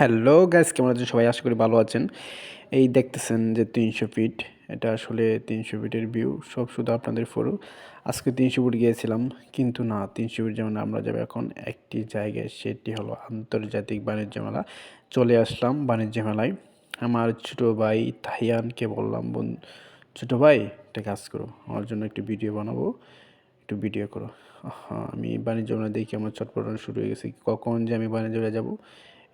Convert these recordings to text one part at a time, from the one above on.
Hello guys, কেমন আছেন সবাই? আশা করি ভালো আছেন। এই দেখতেছেন যে ৩০০ ফিট, এটা আসলে ৩০০ ফিটের ভিউ, সব শুধু আপনাদের ফলো। আজকে ৩০০ ফিট গিয়েছিলাম, কিন্তু না, ৩০০ ফিট যেমন আমরা যাবো এখন একটি জায়গায়, সেটি হলো আন্তর্জাতিক বাণিজ্য মেলা। চলে আসলাম বাণিজ্য মেলায়। আমার ছোটো ভাই তাহিয়ানকে বললাম, ছোটো ভাই একটা কাজ করো, আমার জন্য একটু ভিডিও বানাবো, একটু ভিডিও করো। হ্যাঁ, আমি বাণিজ্য মেলা দেখি আমার চটপটানো শুরু হয়ে গেছে, কখন যে আমি বাণিজ্য মেলা যাবো।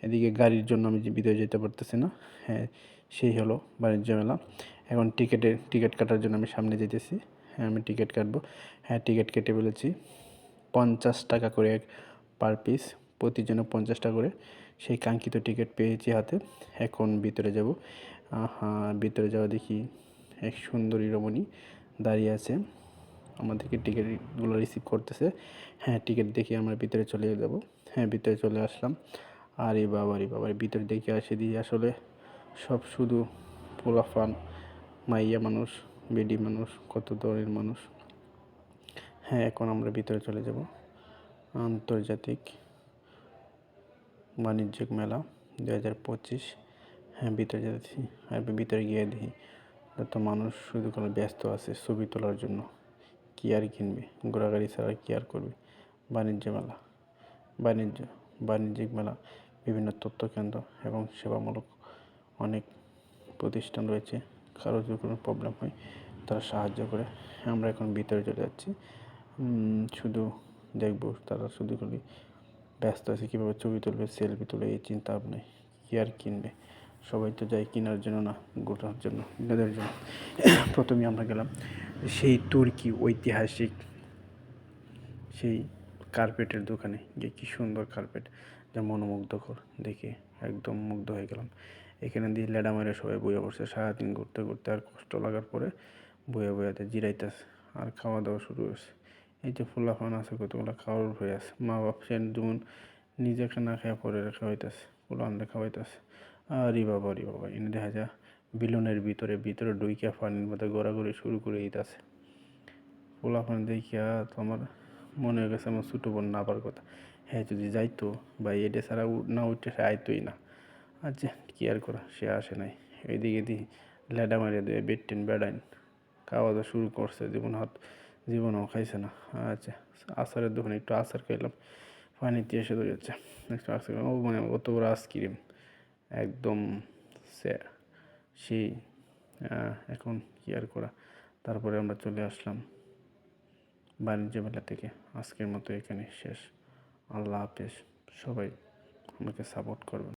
এদিকে গাড়ির জন্য আমি যে ভিতরে যেতে পারতেছি না। হ্যাঁ, সেই হলো বাণিজ্য মেলা। এখন টিকিট কাটার জন্য আমি সামনে যেতেছি। হ্যাঁ, আমি টিকিট কাটবো। হ্যাঁ, টিকিট কেটে ফেলেছি। 50 টাকা করে পার পিস, প্রতিজনে 50 টাকা করে। সেই কাঙ্ক্ষিত টিকিট পেয়েছি হাতে। এখন ভিতরে যাব। হ্যাঁ, ভিতরে যাওয়া দেখি এক সুন্দরী রমণী দাঁড়িয়ে আছে, আমাদেরকে টিকিটগুলো রিসিভ করতেছে। হ্যাঁ, টিকিট দেখে আমরা ভিতরে চলে যাব। হ্যাঁ, ভিতরে চলে আসলাম। আরে বাবা রে বাবা, ভিতরে দেখে আসে দিয়ে আসলে সব শুধু পোলাপান, মাইয়া মানুষ, বেডি মানুষ, কত ধরনের মানুষ। হ্যাঁ, এখন আমরা ভিতরে চলে যাব। আন্তর্জাতিক বাণিজ্যিক মেলা 2025। হ্যাঁ, ভিতরে যাচ্ছি। আর ভিতরে গিয়ে দেখি যত মানুষ শুধু কোনো ব্যস্ত আছে ছবি তোলার জন্য। কি আর কিনবে, ঘোরাগাড়ি ছাড়া কি আর করবে। বাণিজ্য মেলা, বাণিজ্য বাণিজ্যিক মেলা, বিভিন্ন তথ্যকেন্দ্র এবং সেবামূলক অনেক প্রতিষ্ঠান রয়েছে। কারো যদি কোনো প্রবলেম হয় তারা সাহায্য করে। আমরা এখন ভিতরে চলে যাচ্ছি। শুধু দেখবো তারা শুধু খালি ব্যস্ত আছে কীভাবে ছবি তুলবে, সেলফি তুলে, এই চিন্তা ভাবনায়। কী আর কিনবে, সবাই তো যায় কেনার জন্য না, গোটার জন্য, বিনোদনের জন্য। প্রথমে আমরা গেলাম সেই তুর্কি ঐতিহাসিক সেই কার্পেটের দোকানে গিয়ে, কী সুন্দর কার্পেট, যা মনোমুগ্ধকর, দেখে একদম মুগ্ধ হয়ে গেলাম। এখানে দিয়ে লেডা মেরে সবাই বইয়া পড়ছে, সারাদিন ঘুরতে ঘুরতে আর কষ্ট লাগার পরে বইয়াতে জিরাইতেছে, আর খাওয়া দাওয়া শুরু হয়েছে। এই যে ফুলাফান আছে কতগুলো খাওয়ার হয়ে আছে, মা বাপ সে যেমন নিজে না খাওয়া পরে খাওয়াইতেছে, ফুলানরে খাওয়াইতেছে। আরে বাবা রে বাবা, এনে দেখা যায় বিলনের ভিতরে ডুইকা পানির মধ্যে ঘোরাঘুরি শুরু করে দিতেছে। পোলাপান দেখিয়া তো আমার মনে হয়ে গেছে আমার ছোটো বোন না আবার কথা। হ্যাঁ, যদি যাইতো ভাই, এটা ছাড়া না উঠে সে আইতোই না। আচ্ছা, কি আর করা, সে আসে নাই। এইদিকে দিই লেডা মারিয়া দিয়ে বেডটেন বেড়াইন খাওয়া দাওয়া শুরু করছে, জীবনও খাইছে না। আচ্ছা, আচারের দোকানে একটু আচার খাইলাম, পানিতে এসে ধরে যাচ্ছে একটু আচার। ও মানে অত বড় আইসক্রিম, একদম সেই। এখন কি আর করা। তারপরে আমরা চলে আসলাম বাণিজ্য মেলা থেকে। আজকের মতো এখানে শেষ। আল্লাহ হাফেজ। সবাই আমাকে সাপোর্ট করবেন।